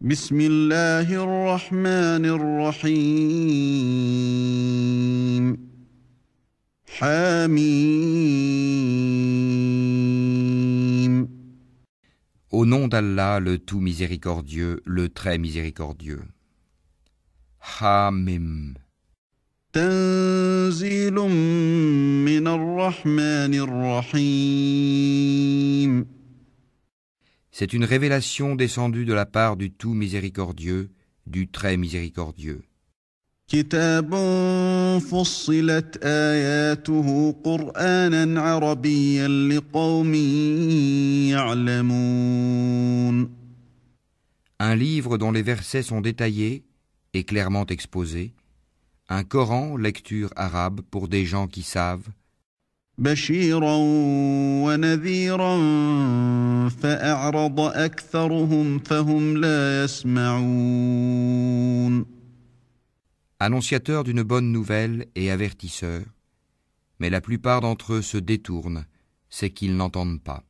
بسم الله الرحمن الرحيم حميم. Au nom d'Allah, le tout miséricordieux, le très miséricordieux. Hamim. تنزيل من الرحمن الرحيم. C'est une révélation descendue de la part du tout miséricordieux, du très miséricordieux. كتاب فصلت آياته قرآنا عربيا لقوم يعلمون. Un livre dont les versets sont détaillés et clairement exposés. Un Coran, lecture arabe pour des gens qui savent. بشيرا ونذيرا فأعرض أكثرهم فهم لا يسمعون. Annonciateur d'une bonne nouvelle et avertisseur, mais la plupart d'entre eux se détournent, c'est qu'ils n'entendent pas.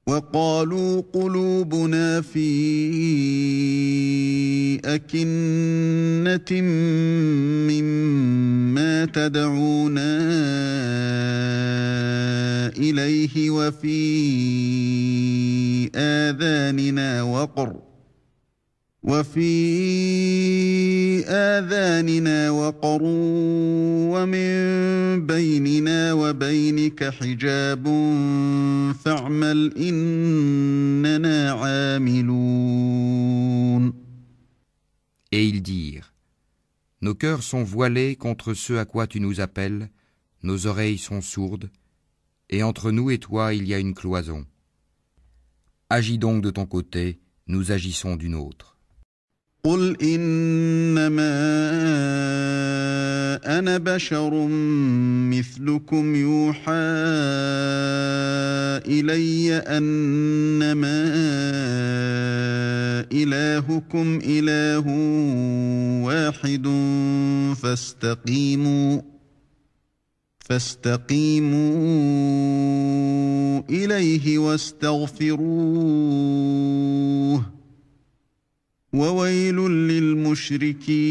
وقالوا قلوبنا في أكنة مما تدعونا إليه وفي آذاننا وقر ومن بيننا وبينك حجاب فاعمل إننا عاملون. Et ils dirent, nos cœurs sont voilés contre ce à quoi tu nous appelles, nos oreilles sont sourdes, et entre nous et toi il y a une cloison. Agis donc de ton côté, nous agissons d'une autre. قل إنما أنا بشر مثلكم يوحى إلي أنما إلهكم إله واحد فاستقيموا إليه واستغفروه وَوَيْلٌ لِلْمُشْرِكِينَ.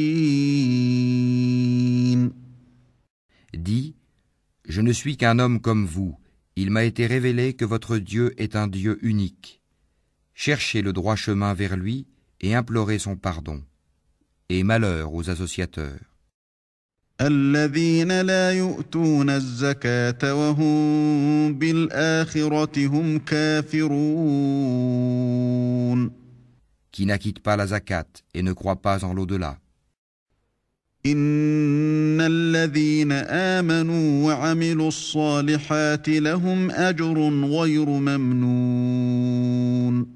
Dis, je ne suis qu'un homme comme vous, il m'a été révélé que votre Dieu est un Dieu unique. Cherchez le droit chemin vers lui et implorez son pardon. Et malheur aux associateurs. الَّذِينَ لَا يُؤْتُونَ الزَّكَاةَ وَهُمْ بِالْآخِرَةِ هُمْ كَافِرُونَ. Qui n'acquittent pas la zakat et ne croient pas en l'au-delà. إِنَّ الَّذِينَ آمَنُوا وَعَمِلُوا الصَّالِحَاتِ لَهُمْ أَجْرٌ غَيْرُ مَمْنُونٍ.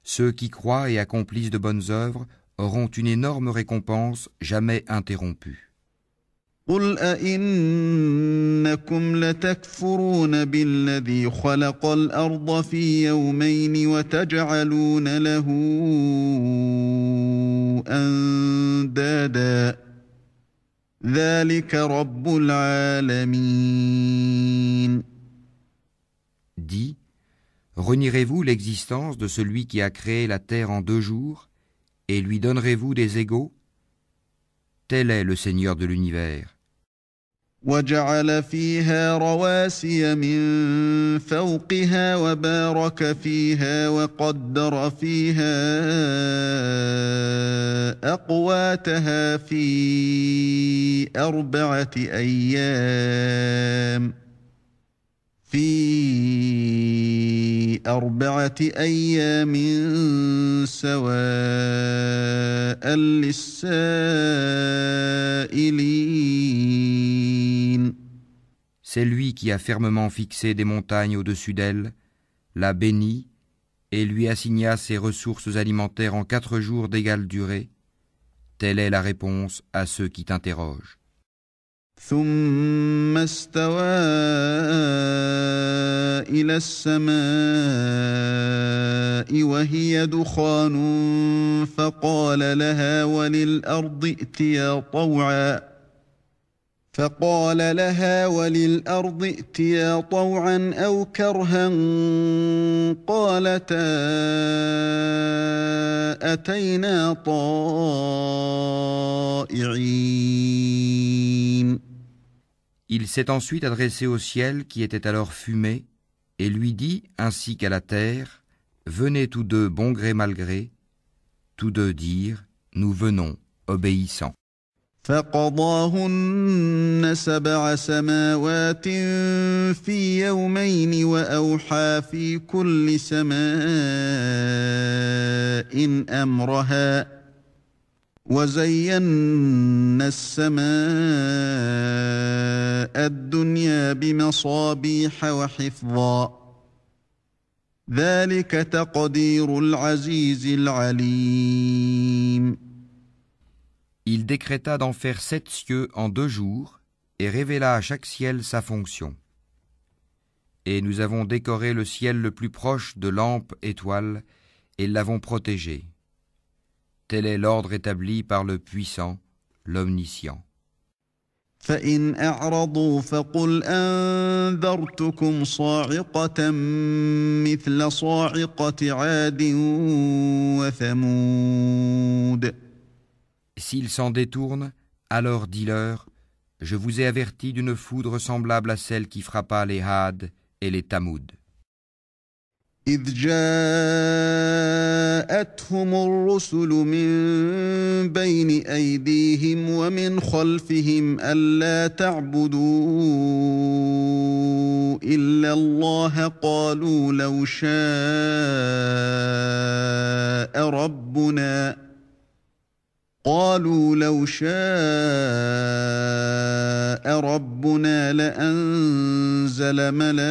Ceux qui croient et accomplissent de bonnes œuvres auront une énorme récompense jamais interrompue. قُلْ أَئِنَّكُمْ لَتَكْفُرُونَ بِالَّذِي خَلَقَ الْأَرْضَ فِي يَوْمَيْنِ وَتَجْعَلُونَ لَهُ أَندَادًا ذَلِكَ رَبُّ الْعَالَمِينَ. Dis, renierez-vous l'existence de celui qui a créé la terre en 2 jours et lui donnerez-vous des égaux? Tel est le Seigneur de l'univers. وَجَعَلَ فِيهَا رَوَاسِيَ مِن فَوْقِهَا وَبَارَكَ فِيهَا وَقَدَّرَ فِيهَا أَقْوَاتَهَا فِي أَرْبَعَةِ أَيَّامٍ سَوَاءً لِلسَّائِلِينَ. C'est lui qui a fermement fixé des montagnes au-dessus d'elle, l'a bénie et lui assigna ses ressources alimentaires en 4 jours d'égale durée. Telle est la réponse à ceux qui t'interrogent. ثم استوى إلى السماء وهي دخان فقال لها وللأرض ائتيا طوعا أو كرها قالتا أتينا طائعين. Il s'est ensuite adressé au ciel qui était alors fumé et lui dit, ainsi qu'à la terre, venez tous deux bon gré mal gré. Tous deux dirent, nous venons, obéissants. فقضاهن 7 سماوات في يومين وأوحى في كل سماء أمرها وزينا السماء الدنيا بمصابيح وحفظا ذلك تقدير العزيز العليم. Il décréta d'en faire 7 cieux en 2 jours et révéla à chaque ciel sa fonction. Et nous avons décoré le ciel le plus proche de lampes étoiles et l'avons protégé. Tel est l'ordre établi par le puissant, l'omniscient. فإن أعرضوا فقل أنذرتكم صاعقة مثل صاعقة عاد وثمود. S'ils s'en détournent, alors dis-leur, je vous ai averti d'une foudre semblable à celle qui frappa les Had et les Tamoud. إذ جاءتهم الرسل من بين أيديهم ومن خلفهم ألا تعبدوا إلا الله قالوا لو شاء ربنا لأنزل ملائكة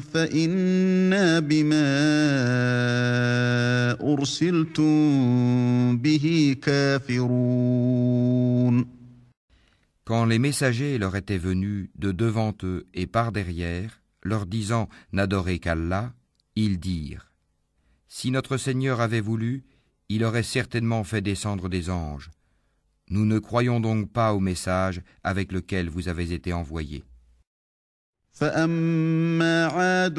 فإنا بما أرسلتم به كافرون. Quand les messagers leur étaient venus de devant eux et par derrière, leur disant « N'adorez qu'Allah », ils dirent « Si notre Seigneur avait voulu, il aurait certainement fait descendre des anges. Nous ne croyons donc pas au message avec lequel vous avez été envoyés. » فأما عاد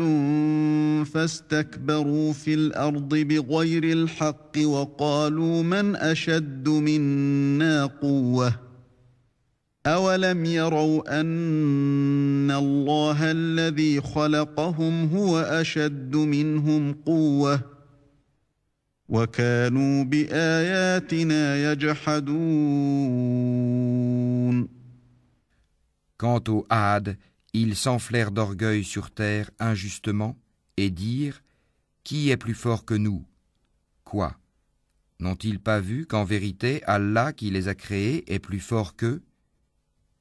فاستكبروا في الأرض بغير الحق وقالوا من أشد منا قوة أولم يروا أن الله الذي خلقهم هو أشد منهم قوة وكانوا بآياتنا يجحدون. Quant aux Had, ils s'enflèrent d'orgueil sur terre injustement et dirent « Qui est plus fort que nous ?» Quoi ? N'ont-ils pas vu qu'en vérité Allah qui les a créés est plus fort qu'eux ?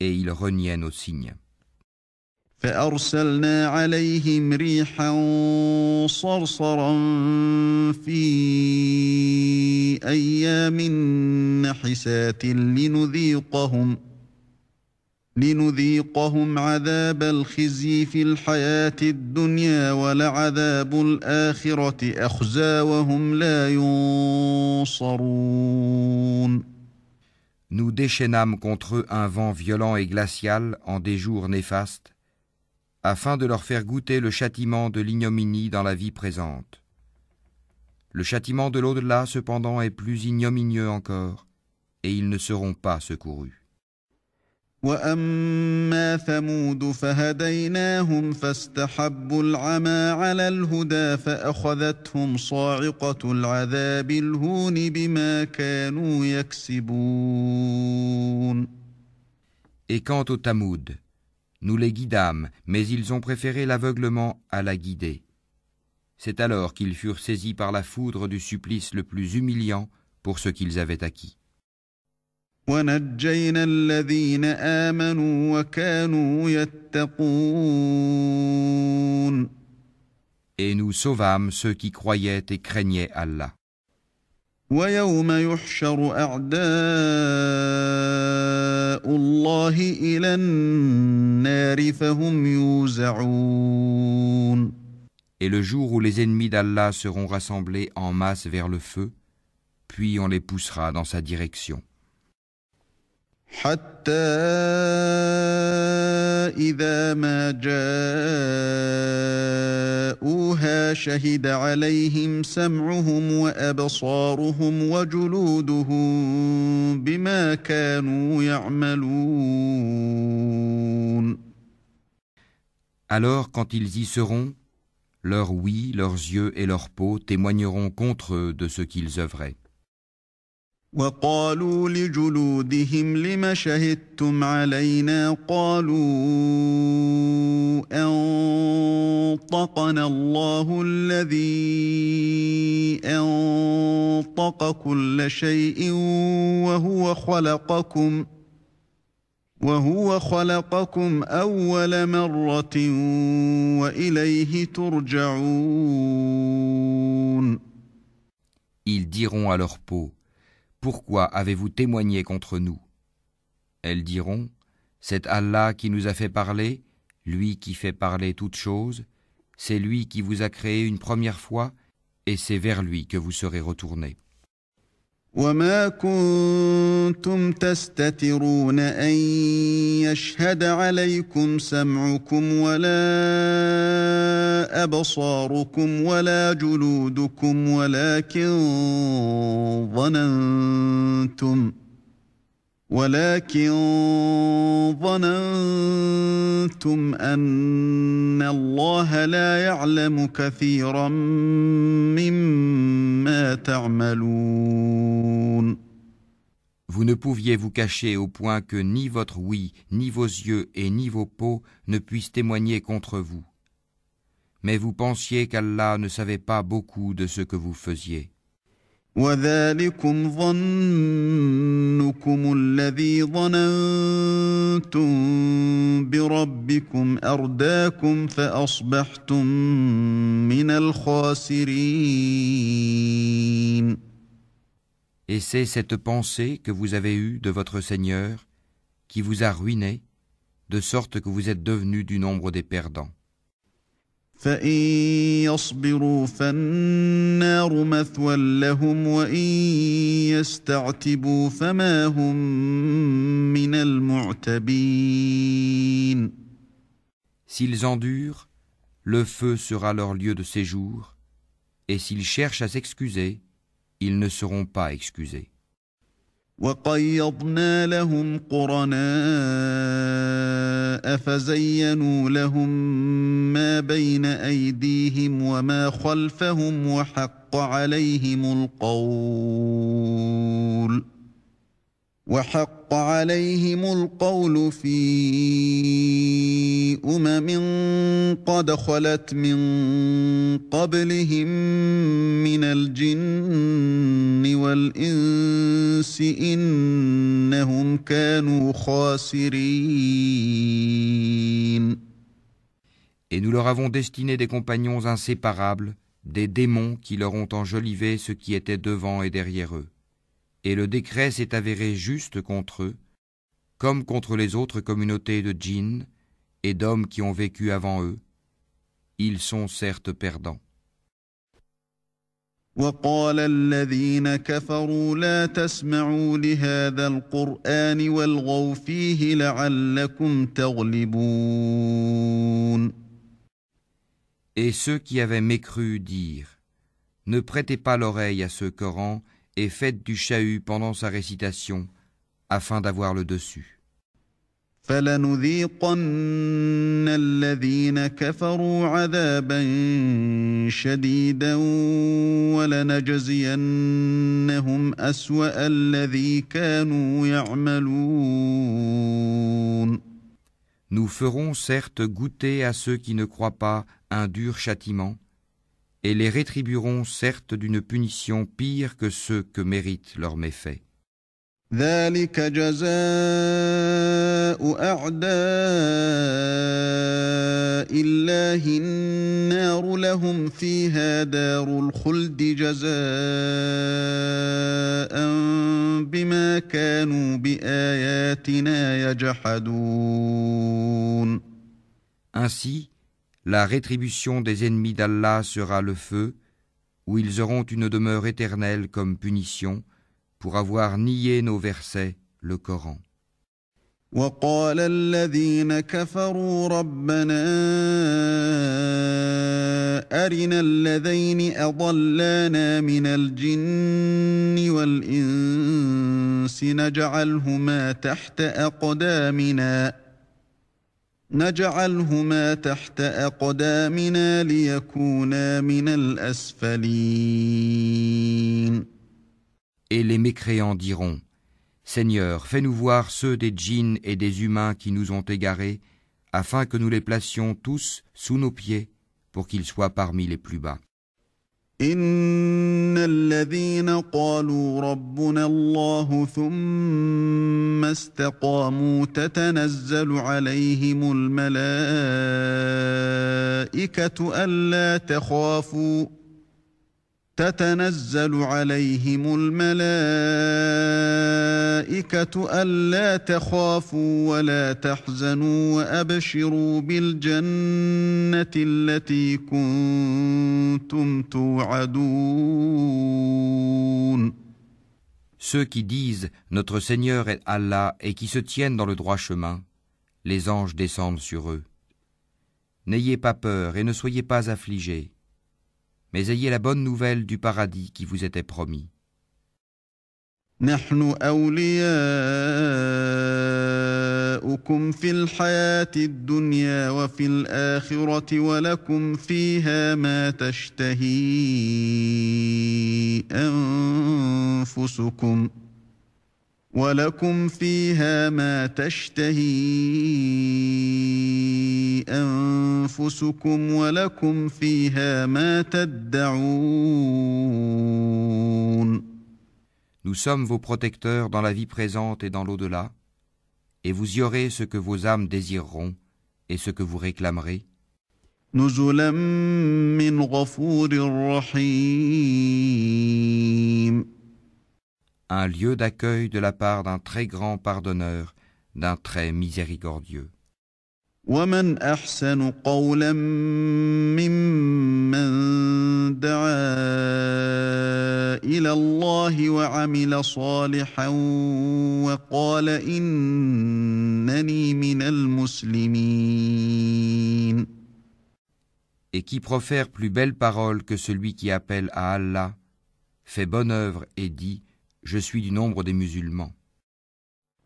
Et ils reniaient nos signes. فأرسلنا عليهم ريحا صرصرا في أيام نحسات لنذيقهم عذاب الخزي في الحياة الدنيا ولعذاب الآخرة أخزى وهم لا ينصرون. Nous déchaînâmes contre eux un vent violent et glacial en des jours néfastes, afin de leur faire goûter le châtiment de l'ignominie dans la vie présente. Le châtiment de l'au-delà, cependant, est plus ignominieux encore, et ils ne seront pas secourus. وأما ثمود فهديناهم فاستحبوا العمى على الهدى فأخذتهم صاعقة العذاب الهون بما كانوا يكسبون. Et quant aux Tamoud, nous les guidâmes, mais ils ont préféré l'aveuglement à la guider. C'est alors qu'ils furent saisis par la foudre du supplice le plus humiliant pour ce qu'ils avaient acquis. ونجينا الذين آمنوا وكانوا يتقون. Et nous sauvâmes ceux qui croyaient et craignaient Allah. ويوم يحشر أعداء الله إلى النار فهم يوزعون. Et le jour où les ennemis d'Allah seront rassemblés en masse vers le feu, puis on les poussera dans sa direction. حتى إذا ما جاءوها شهد عليهم سمعهم وأبصارهم وجلودهم بما كانوا يعملون. Alors, quand ils y seront, leur ouïe, leurs yeux et leur peau témoigneront contre eux de ce qu'ils œuvraient. وقالوا لجلودهم لم شهدتم علينا قالوا أنطقنا الله الذي أنطق كل شيء وهو خلقكم أول مرة وإليه ترجعون. Ils diront à leur peau: Pourquoi avez-vous témoigné contre nous? Elles diront: C'est Allah qui nous a fait parler, lui qui fait parler toutes choses, c'est lui qui vous a créé une première fois, et c'est vers lui que vous serez retournés. وما كنتم تستترون أن يشهد عليكم سمعكم ولا أبصاركم ولا جلودكم ولكن ظننتم أن الله لا يعلم كثيرا مما تعملون. Vous ne pouviez vous cacher au point que ni votre ouïe, ni vos yeux et ni vos peaux ne puissent témoigner contre vous. Mais vous pensiez qu'Allah ne savait pas beaucoup de ce que vous faisiez. وذلكم ظنكم الذي ظننتم بربكم أرداكم فأصبحتم من الخاسرين. Et c'est cette pensée que vous avez eue de votre Seigneur qui vous a ruiné, de sorte que vous êtes devenus du nombre des perdants. فإن يصبروا فالنار مثوى لهم وإن يستعتبوا فما هم من المعتبين. S'ils endurent, le feu sera leur lieu de séjour, et s'ils cherchent à s'excuser, ils ne seront pas excusés. وقيضنا لهم قرناء فزينوا لهم ما بين أيديهم وما خلفهم وحق عليهم القول في قد خلت من قبلهم من الجن والإنس إنهم كانوا خاسرين. Et nous leur avons destiné des compagnons inséparables, des démons qui leur ont enjolivé ce qui était devant et derrière eux. Et le décret s'est avéré juste contre eux, comme contre les autres communautés de djinns et d'hommes qui ont vécu avant eux. Ils sont certes perdants. وقال الذين كفروا لا تسمعوا لهذا القرآن والغوا فيه لعلكم تغلبون. Et ceux qui avaient mécru dirent: Ne prêtez pas l'oreille à ce Coran et faites du chahut pendant sa récitation, afin d'avoir le dessus. فلنذيقن الذين كفروا عذابا شديدا ولنجزينهم أسوأ الذي كانوا يعملون. Nous ferons certes goûter à ceux qui ne croient pas un dur châtiment, et les rétribuerons certes d'une punition pire que ceux que méritent leurs méfaits. ذلك جزاء أعداء الله النار لهم فيها دار الخلد جزاء بما كانوا بآياتنا يجحدون. Ainsi, la rétribution des ennemis d'Allah sera le feu, où ils auront une demeure éternelle comme punition, pour avoir nié nos versets, le Coran. وقال الذين كفروا ربنا أرنا الذين أضلانا من الجن والإنس نجعلهما تحت أقدامنا ليكونا من الأسفلين. Et les mécréants diront, Seigneur, fais-nous voir ceux des djinns et des humains qui nous ont égarés, afin que nous les placions tous sous nos pieds, pour qu'ils soient parmi les plus bas. إن الذين قالوا ربنا الله ثم استقاموا تتنزل عليهم الملائكة ألا تخافوا ولا تحزنوا وأبشروا بالجنة التي كنتم توعدون. Ceux qui disent « Notre Seigneur est Allah » et qui se tiennent dans le droit chemin, les anges descendent sur eux. N'ayez pas peur et ne soyez pas affligés, mais ayez la bonne nouvelle du paradis qui vous était promis. نحن أولياؤكم في الحياة الدنيا وفي الآخرة ولكم فيها ما تشتهي أنفسكم ولكم فيها ما تدعون. Nous sommes vos protecteurs dans la vie présente et dans l'au-delà, et vous y aurez ce que vos âmes désireront et ce que vous réclamerez. نزلا من غفور رحيم. Un lieu d'accueil de la part d'un très grand pardonneur, d'un très miséricordieux. ومن أحسن قولا ممن دعا إلى الله وعمل صالحا وقال إنني من المسلمين. Et qui profère plus belle parole que celui qui appelle à Allah, fait bonne œuvre et dit « Je suis du nombre des musulmans ».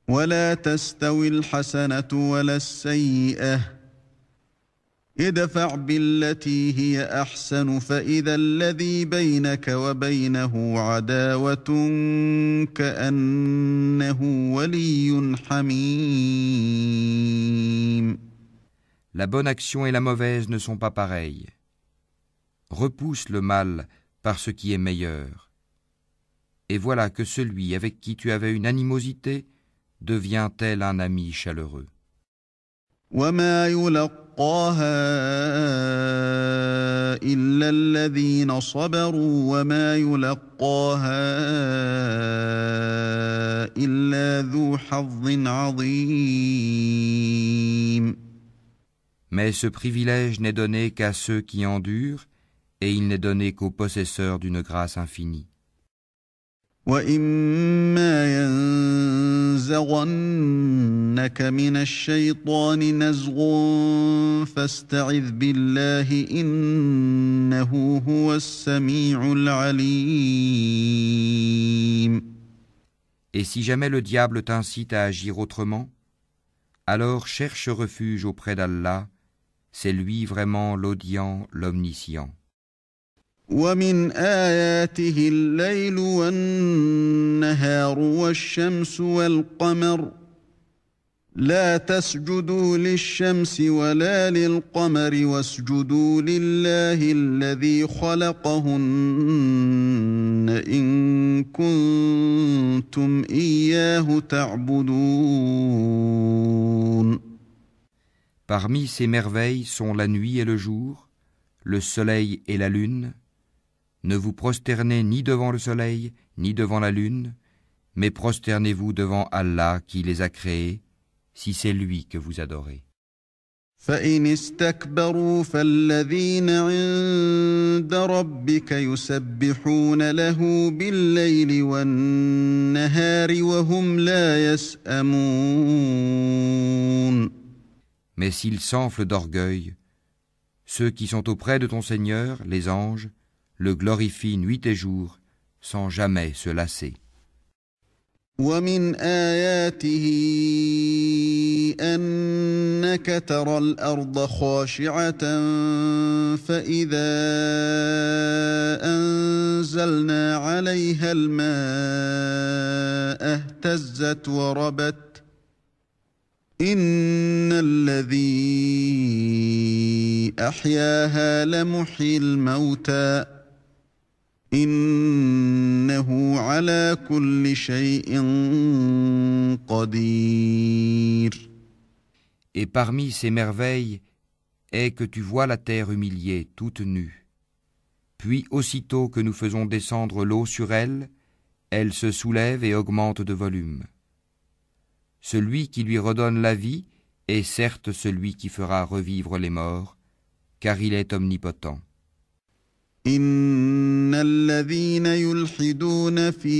ولا تستوي الحسنة ولا السيئة ادفع بالتي هي أحسن فإذا الذي بينك وبينه عداوة كأنه ولي حميم. La bonne action et la mauvaise ne sont pas pareilles. Repousse le mal par ce qui est meilleur. Et voilà que celui avec qui tu avais une animosité devient tel un ami chaleureux. وما يلقاها إلا الذين صبروا وما يلقاها إلا ذو حظ عظيم. Mais ce privilège n'est donné qu'à ceux qui endurent, et il n'est donné qu'aux possesseurs d'une grâce infinie. وَإِمَّا يَنزَغَنَّكَ مِنَ الشَّيْطَانِ نَزْغٌ فَاسْتَعِذْ بِاللَّهِ إِنَّهُ هُوَ السَّمِيعُ الْعَلِيمُ. Et si jamais le diable t'incite à agir autrement, alors cherche refuge auprès d'Allah, c'est lui vraiment l'audient, l'omniscient. ومن آياته الليل والنهار والشمس والقمر لا تسجدوا للشمس ولا للقمر واسجدوا لله الذي خلقهن إن كنتم إياه تعبدون. Parmi ces merveilles sont la nuit et le jour, le soleil et la lune. Ne vous prosternez ni devant le soleil, ni devant la lune, mais prosternez-vous devant Allah qui les a créés, si c'est lui que vous adorez. فإن استكبروا فالذين عند ربك يسبحون له بالليل والنهار وهم لا يسأمون. Mais s'ils s'enflent d'orgueil, ceux qui sont auprès de ton Seigneur, les anges, le glorifient nuit et jour, sans jamais se lasser. ومن آياته أنك ترى الأرض خاشعة فإذا أنزلنا عليها الماء اهتزت وربت إن الذي أحياها لمحيي الموتى إنه على كل شيء قدير. Et parmi ces merveilles est que tu vois la terre humiliée, toute nue. Puis aussitôt que nous faisons descendre l'eau sur elle, elle se soulève et augmente de volume. Celui qui lui redonne la vie est certes celui qui fera revivre les morts, car il est omnipotent. إن الذين يلحدون في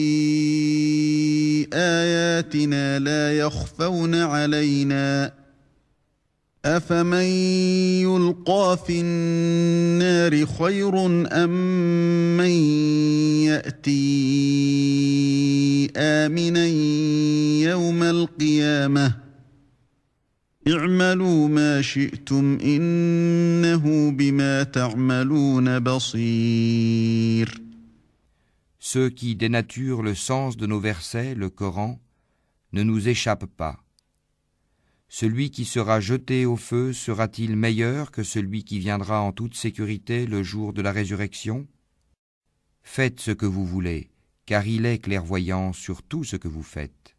آياتنا لا يخفون علينا أفمن يلقى في النار خير أم من يأتي آمنا يوم القيامة اعملوا ما شئتم إنه بما تعملون بصير. Ceux qui dénaturent le sens de nos versets, le Coran, ne nous échappent pas. Celui qui sera jeté au feu sera-t-il meilleur que celui qui viendra en toute sécurité le jour de la résurrection? Faites ce que vous voulez, car il est clairvoyant sur tout ce que vous faites.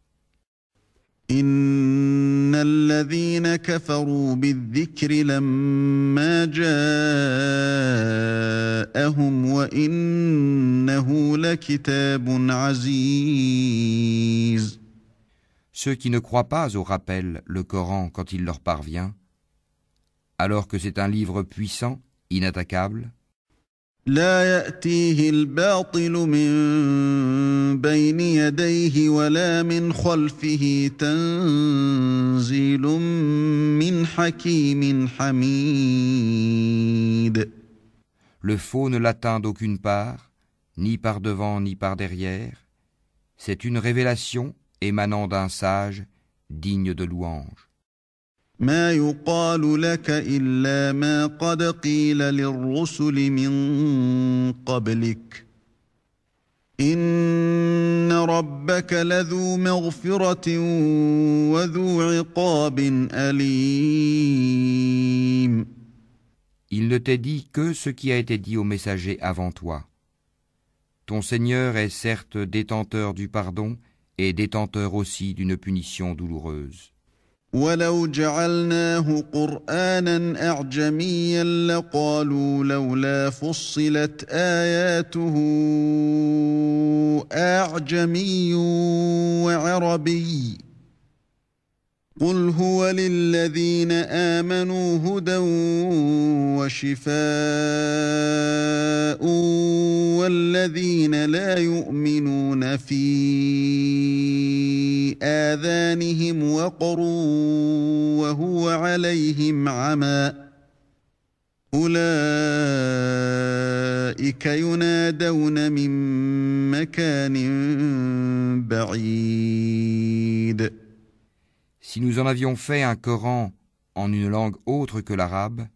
إن الذين كفروا بالذكر لما جاءهم وإنه لكتاب عزيز. Ceux qui ne croient pas au rappel, le Coran, quand il leur parvient, alors que c'est un livre puissant, inattaquable, لا يأتيه الباطل من بين يديه ولا من خلفه تنزيل من حكيم حميد. le faux ne l'atteint d'aucune part, ni par devant ni par derrière. C'est une révélation émanant d'un sage, digne de louange. ما يقال لك إلا ما قد قيل للرسل من قبلك إن ربك لذو مغفرة وذو عقاب أليم. Il ne t'est dit que ce qui a été dit aux messagers avant toi. Ton Seigneur est certes détenteur du pardon et détenteur aussi d'une punition douloureuse. ولو جعلناه قرآنا أعجميا لقالوا لولا فصلت آياته أعجمي وعربي قل هو للذين آمنوا هدى وشفاء والذين لا يؤمنون في آذانهم وقر وهو عليهم عمى أولئك ينادون من مكان بعيد. Si nous en avions fait un Coran en une langue autre que l'arabe,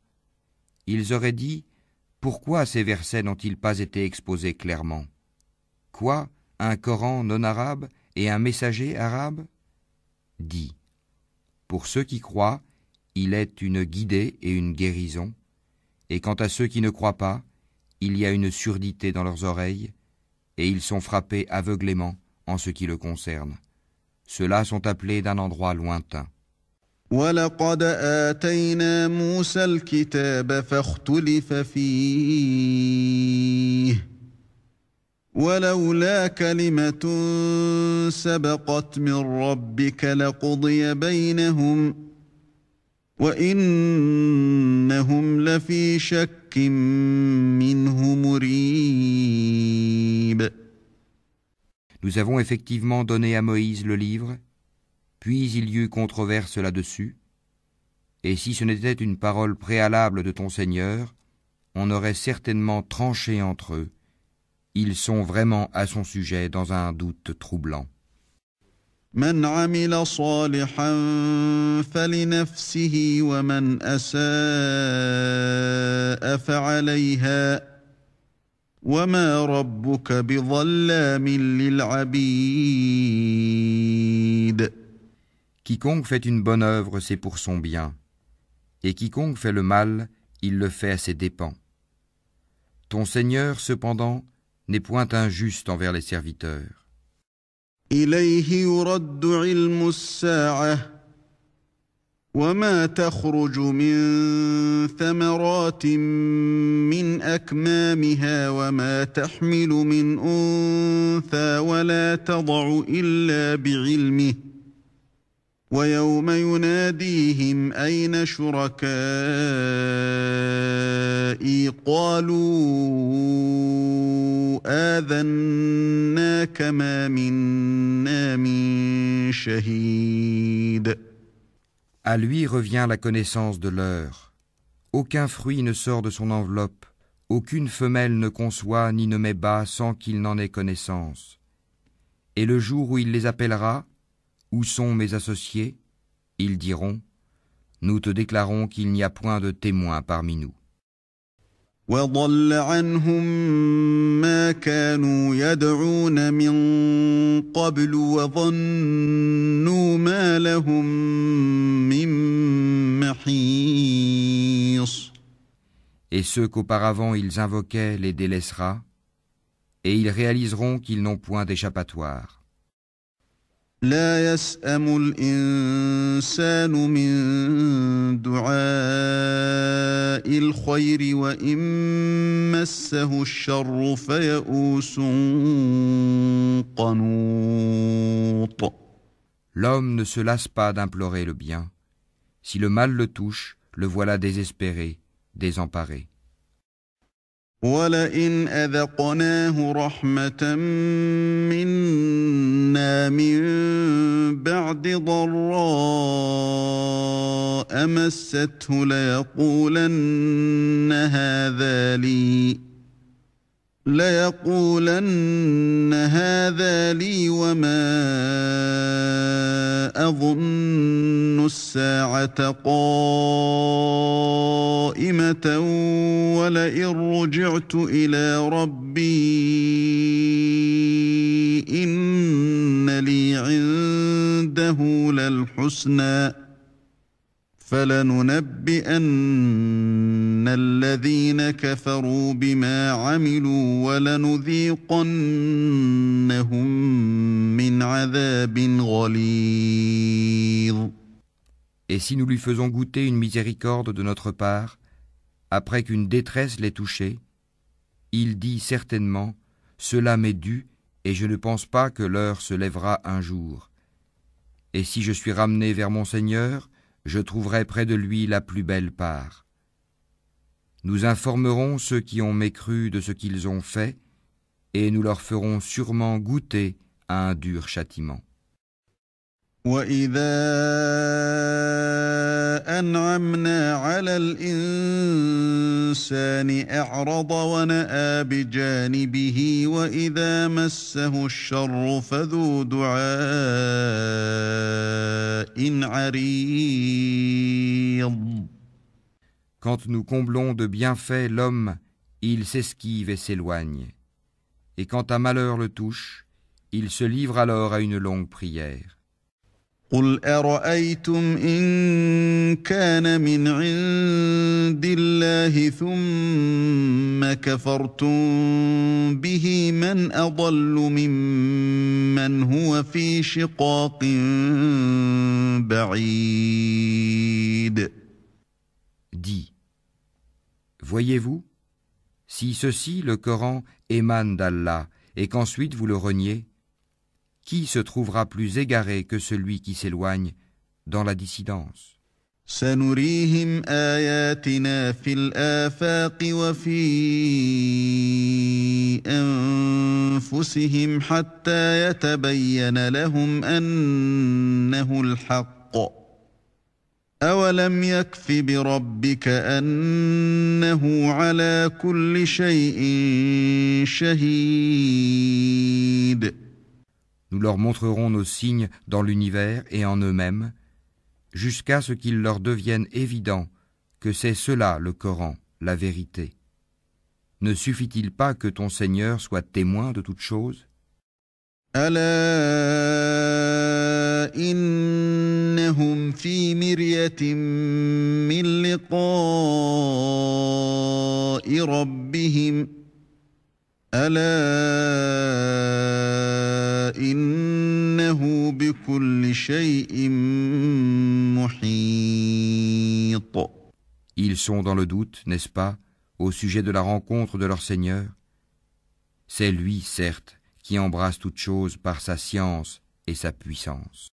ils auraient dit « Pourquoi ces versets n'ont-ils pas été exposés clairement? Quoi, un Coran non arabe et un messager arabe ?» Dis « Pour ceux qui croient, il est une guidée et une guérison, et quant à ceux qui ne croient pas, il y a une surdité dans leurs oreilles, et ils sont frappés aveuglément en ce qui le concerne. Ceux-là sont appelés d'un endroit lointain. وَلَقَدْ آتَيْنَا مُوسَى الْكِتَابَ فَاخْتُلِفَ فِيهِ وَلَوْلَا كَلِمَةٌ سَبَقَتْ مِنْ رَبِّكَ لَقُضِيَ بَيْنَهُمْ وإنهم لفي شك منه مريب. Nous avons effectivement donné à Moïse le livre, puis il y eut controverse là-dessus, et si ce n'était une parole préalable de ton Seigneur, on aurait certainement tranché entre eux. Ils sont vraiment à son sujet dans un doute troublant. من عمل صالحا فلنفسه ومن أساء فعليها وما ربك بظلام للعبيد. Quiconque fait une bonne œuvre, c'est pour son bien, et quiconque fait le mal, il le fait à ses dépens. Ton Seigneur, cependant, n'est point injuste envers les serviteurs. إليه يرد علم الساعة وما تخرج من ثمرات من أكمامها وما تحمل من أنثى ولا تضع إلا بعلمه ويوم يناديهم أين شركائي قالوا آذناك ما منا من شهيد. À lui revient la connaissance de l'heure. Aucun fruit ne sort de son enveloppe, aucune femelle ne conçoit ni ne met bas sans qu'il n'en ait connaissance. Et le jour où il les appellera, où sont mes associés? Ils diront, nous te déclarons qu'il n'y a point de témoins parmi nous. وضل عنهم ما كانوا يدعون من قبل وظنوا ما لهم من محيص. Et ceux qu'auparavant ils invoquaient les délaissera, et ils réaliseront qu'ils n'ont point d'échappatoire. لا يسأم الإنسان من دعاء الخير وإن مسه الشر فيئوس قنوط. L'homme ne se lasse pas d'implorer le bien. Si le mal le touche, le voilà désespéré, désemparé. وَلَئِنْ أَذَقْنَاهُ رَحْمَةً مِنَّا مِن بَعْدِ ضَرَّاءَ مَسَّتْهُ لَيَقُولَنَّ هَذَا لِي وَمَا أَظُنُّ السَّاعَةَ قَائِمَةً وَلَئِن رُّجِعْتُ إِلَىٰ رَبِّي إِنَّ لِي عِندَهُ لَلْحُسْنَىٰ فَلَنُنَبِّئَنَّ الَّذِينَ كَفَرُوا بِمَا عَمِلُوا وَلَنُذِيقَنَّهُم مِّنْ عَذَابٍ غَلِيظٍ. Et si nous lui faisons goûter une miséricorde de notre part, après qu'une détresse l'ait touché, il dit certainement, cela m'est dû, et je ne pense pas que l'heure se lèvera un jour. Et si je suis ramené vers mon Seigneur, je trouverai près de lui la plus belle part. Nous informerons ceux qui ont mécru de ce qu'ils ont fait, et nous leur ferons sûrement goûter à un dur châtiment. وَإِذَا أَنْعَمْنَا عَلَى الْإِنسَانِ أَعْرَضَ وَنَأَىٰ بِجَانِبِهِ وَإِذَا مَسَّهُ الشَّرُّ فَذُو دُعَاءٍ عَرِيضٍ. Quand nous comblons de bienfaits l'homme, il s'esquive et s'éloigne. Et quand un malheur le touche, il se livre alors à une longue prière. قُلْ أَرَأَيْتُمْ إِن كَانَ مِنْ عِندِ اللَّهِ ثُمَّ كَفَرْتُم بِهِ مَنْ أَضَلُّ مِمَّنْ هُوَ فِي شِقَاقٍ بَعِيدٍ. Dis, voyez-vous, si ceci, le Coran, émane d'Allah, et qu'ensuite vous le reniez, qui se trouvera plus égaré que celui qui s'éloigne dans la dissidence? سنريهم آياتنا في الآفاق وفي أنفسهم حتى يتبين لهم أنه الحق أولم يكف بربك أنه على كل شيء شهيد. Nous leur montrerons nos signes dans l'univers et en eux-mêmes, jusqu'à ce qu'il leur devienne évident que c'est cela le Coran, la vérité. Ne suffit-il pas que ton Seigneur soit témoin de toutes choses? ألا إنهم في مرية من لقاء ربهم ألا إنه بكل شيء محيط. Ils sont dans le doute, n'est-ce pas, au sujet de la rencontre de leur Seigneur? C'est lui, certes, qui embrasse toutes choses par sa science et sa puissance.